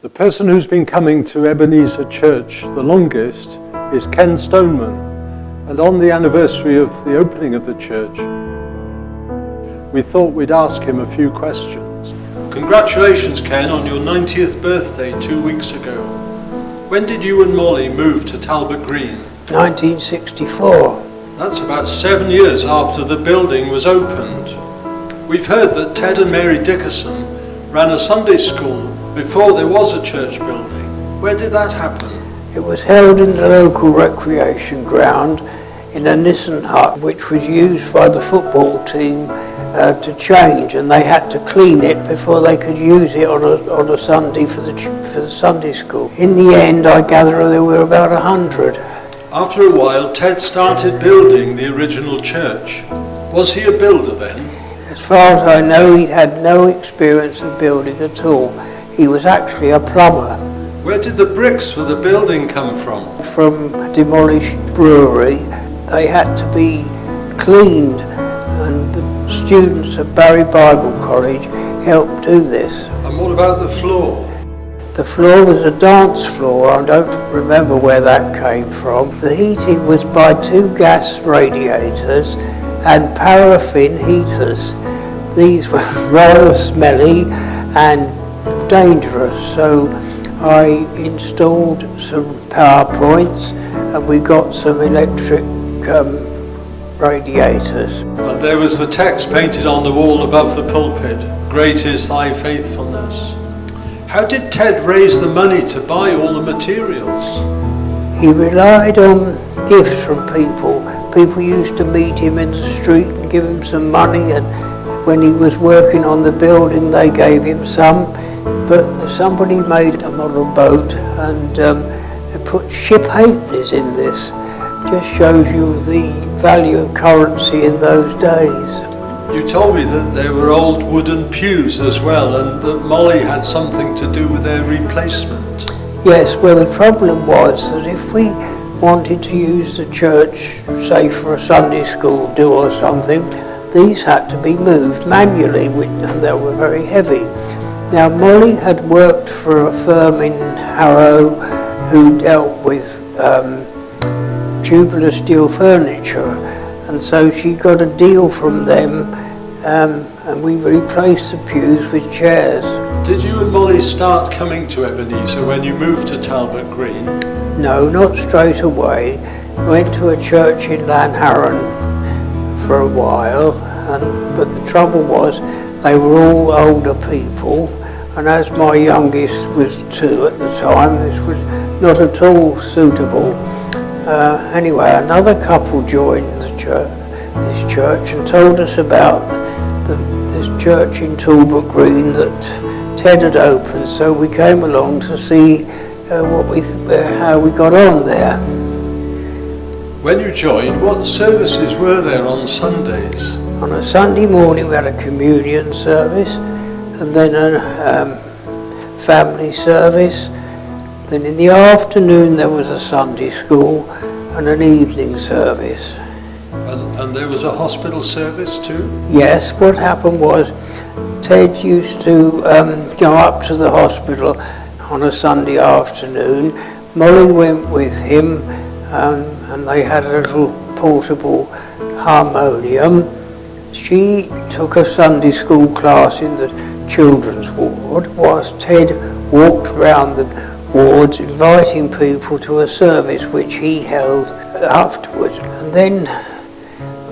The person who's been coming to Ebenezer Church the longest is Ken Stoneman, and on the anniversary of the opening of the church, we thought we'd ask him a few questions. Congratulations, Ken, on your 90th birthday 2 weeks ago. When did you and Molly move to Talbot Green? 1964. That's about 7 years after the building was opened. We've heard that Ted and Mary Dickerson ran a Sunday school before there was a church building. Where did that happen? It was held in the local recreation ground in a Nissan hut, which was used by the football team to change, and they had to clean it before they could use it on a Sunday for the Sunday school. In the end, I gather there were about 100. After a while, Ted started building the original church. Was he a builder then? As far as I know, he'd had no experience of building at all. He was actually a plumber. Where did the bricks for the building come from? From a demolished brewery. They had to be cleaned, and the students at Barry Bible College helped do this. And what about the floor? The floor was a dance floor. I don't remember where that came from. The heating was by 2 gas radiators and paraffin heaters. These were rather smelly and dangerous, so I installed some power points and we got some electric radiators. And there was the text painted on the wall above the pulpit, "Great is thy faithfulness." How did Ted raise the money to buy all the materials? He relied on gifts from people. People used to meet him in the street and give him some money, and when he was working on the building they gave him some. But somebody made a model boat and put ship halfpennies in this. Just shows you the value of currency in those days. You told me that there were old wooden pews as well, and that Molly had something to do with their replacement. Yes, well, the problem was that if we wanted to use the church, say for a Sunday school do or something, these had to be moved manually, and they were very heavy. Now, Molly had worked for a firm in Harrow who dealt with tubular steel furniture, and so she got a deal from them, and we replaced the pews with chairs. Did you and Molly start coming to Ebenezer when you moved to Talbot Green? No, not straight away. I went to a church in Lanharan for a while, but the trouble was they were all older people, and as my youngest was 2 at the time, this was not at all suitable. Anyway, another couple joined this church and told us about this church in Talbot Green that Ted had opened, so we came along to see how we got on there. When you joined, what services were there on Sundays? On a Sunday morning we had a communion service, and then a family service. Then in the afternoon there was a Sunday school and an evening service. And there was a hospital service too? Yes, what happened was Ted used to go up to the hospital on a Sunday afternoon. Molly went with him, and they had a little portable harmonium. She took a Sunday school class in the children's ward, whilst Ted walked around the wards inviting people to a service which he held afterwards. And then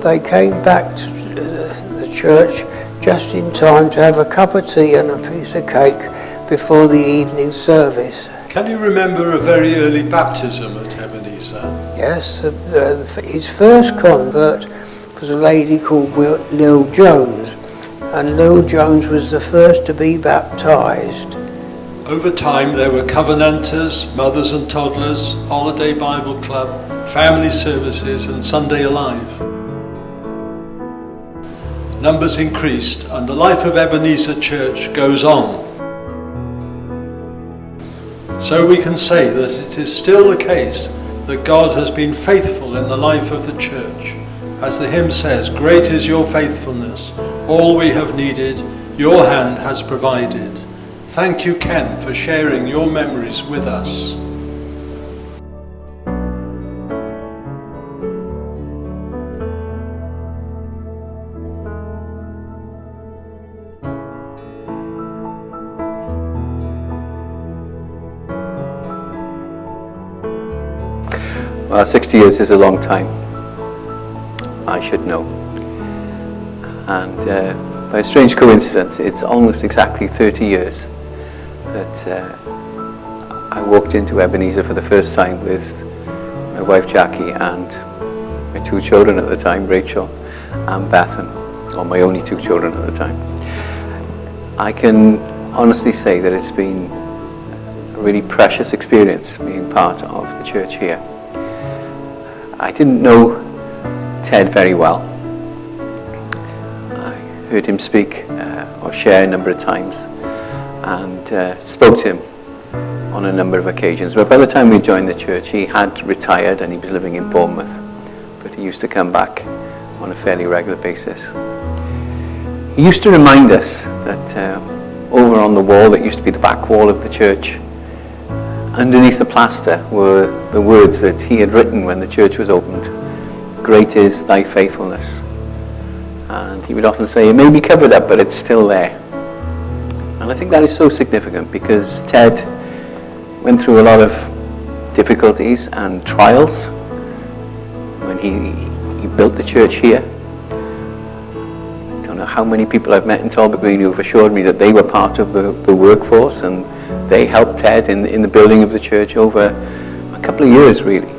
they came back to the church just in time to have a cup of tea and a piece of cake before the evening service. Can you remember a very early baptism at Ebenezer? Yes, his first convert was a lady called Lil Jones, and Lil Jones was the first to be baptised. Over time there were Covenanters, Mothers and Toddlers, Holiday Bible Club, family services and Sunday Alive. Numbers increased and the life of Ebenezer Church goes on. So we can say that it is still the case that God has been faithful in the life of the church. As the hymn says, "Great is your faithfulness, all we have needed, your hand has provided." thank you, Ken, for sharing your memories with us. Well, 60 years is a long time, I should know. And by a strange coincidence, it's almost exactly 30 years that I walked into Ebenezer for the first time with my wife Jackie and my 2 children at the time, Rachel and Bethan, or my only 2 children at the time. I can honestly say that it's been a really precious experience being part of the church here. I didn't know Ted very well. I heard him speak or share a number of times and spoke to him on a number of occasions. But by the time we joined the church, he had retired and he was living in Bournemouth, but he used to come back on a fairly regular basis. He used to remind us that over on the wall that used to be the back wall of the church, underneath the plaster were the words that he had written when the church was opened. Great is thy faithfulness. And he would often say, it may be covered up, but it's still there. And I think that is so significant because Ted went through a lot of difficulties and trials when he built the church here. I don't know how many people I've met in Talbot Green who have assured me that they were part of the workforce and they helped Ted in the building of the church over a couple of years, really.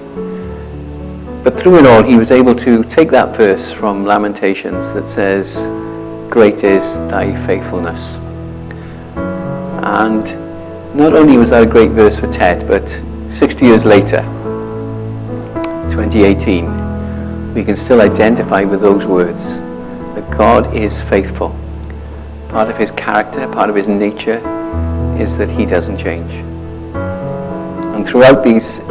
But through it all, he was able to take that verse from Lamentations that says, great is thy faithfulness. And not only was that a great verse for Ted, but 60 years later, 2018, we can still identify with those words that God is faithful. Part of his character, part of his nature, is that he doesn't change. And throughout these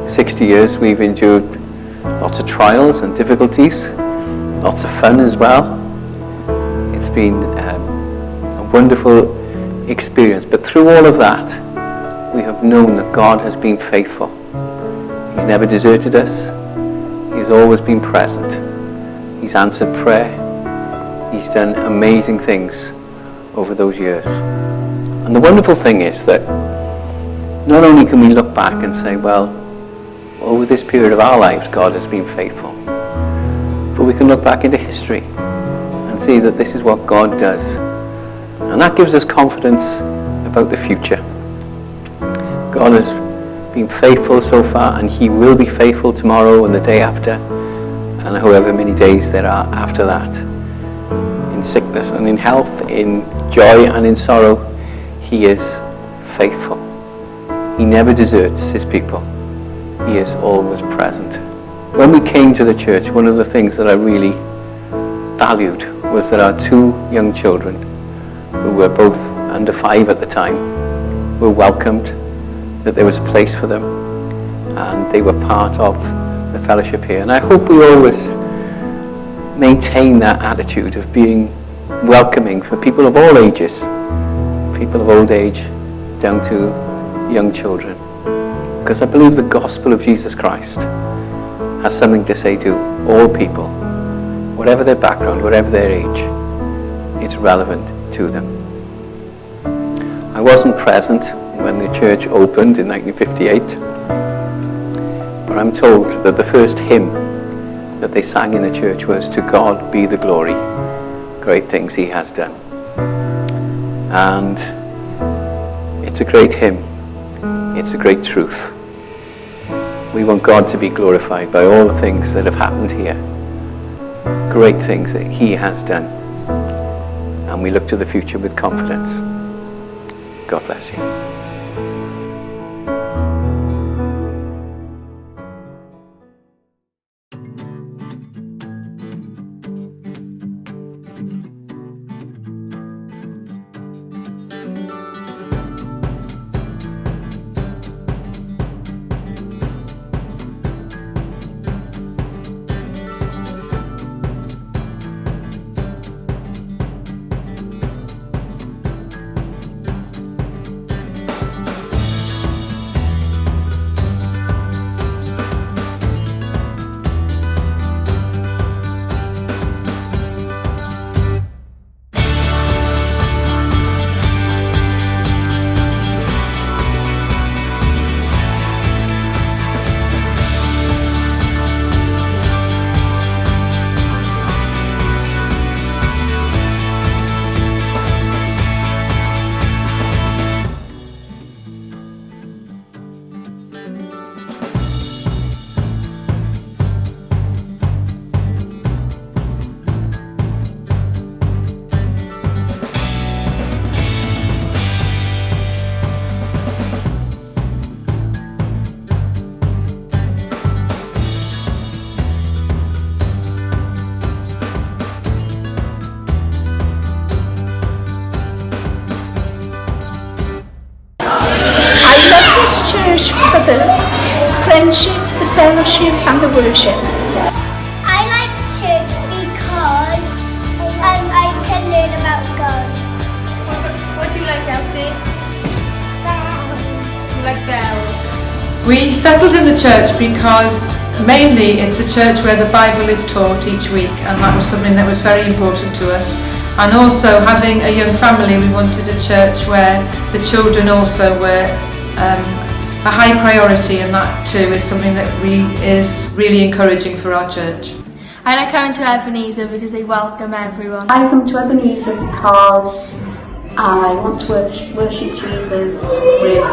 60 years we've endured lots of trials and difficulties, lots of fun as well. It's been a wonderful experience, but through all of that we have known that God has been faithful. He's never deserted us. He's always been present. He's answered prayer. He's done amazing things over those years. And the wonderful thing is that not only can we look back and say, well, over this period of our lives, God has been faithful, but we can look back into history and see that this is what God does. And that gives us confidence about the future. God has been faithful so far, and he will be faithful tomorrow and the day after, and however many days there are after that. In sickness and in health, in joy and in sorrow, he is faithful. He never deserts his people. He is always present. When we came to the church, one of the things that I really valued was that our 2 young children, who were both under 5 at the time, were welcomed, that there was a place for them, and they were part of the fellowship here. And I hope we always maintain that attitude of being welcoming for people of all ages, people of old age down to young children, because I believe the gospel of Jesus Christ has something to say to all people, whatever their background, whatever their age. It's relevant to them. I wasn't present when the church opened in 1958, but I'm told that the first hymn that they sang in the church was, to God be the glory, great things he has done. And it's a great hymn. It's a great truth. We want God to be glorified by all the things that have happened here. Great things that he has done. And we look to the future with confidence. God bless you. church for the friendship, the fellowship and the worship. I like church because I can learn about God. What do you like, Elsie? Bells. You like bells? We settled in the church because mainly it's a church where the Bible is taught each week, and that was something that was very important to us. And also, having a young family, we wanted a church where the children also were a high priority, and that too is something that is really encouraging for our church. I like coming to Ebenezer because they welcome everyone. I come to Ebenezer because I want to worship Jesus with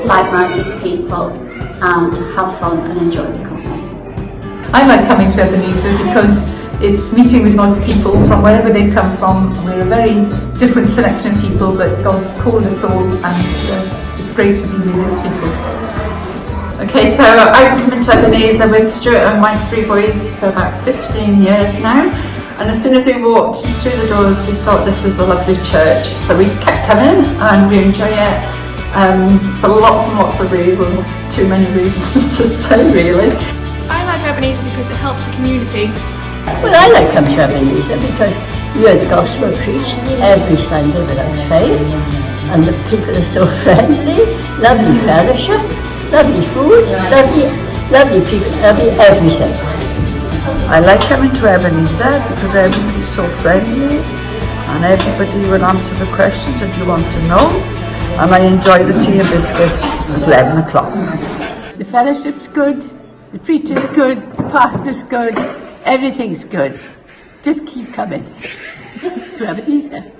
like-minded people and have fun and enjoy the company. I like coming to Ebenezer because it's meeting with God's people from wherever they come from. We're a very different selection of people, but God's called us all, and it's great to be with His people. Okay, so I've been coming to Ebenezer with Stuart and my 3 boys for about 15 years now, and as soon as we walked through the doors we thought this is a lovely church, so we kept coming and we enjoy it for lots and lots of reasons, too many reasons to say really. I like Ebenezer because it helps the community. Well, I like coming to Ebenezer because you hear the gospel preached every Sunday without fail, and the people are so friendly, lovely fellowship, lovely food, lovely people, lovely everything. I like coming to Ebenezer because everybody is so friendly and everybody will answer the questions that you want to know, and I enjoy the tea and biscuits at 11 o'clock. The fellowship's good, the preacher's good, the pastor's good, everything's good. Just keep coming to Ebenezer.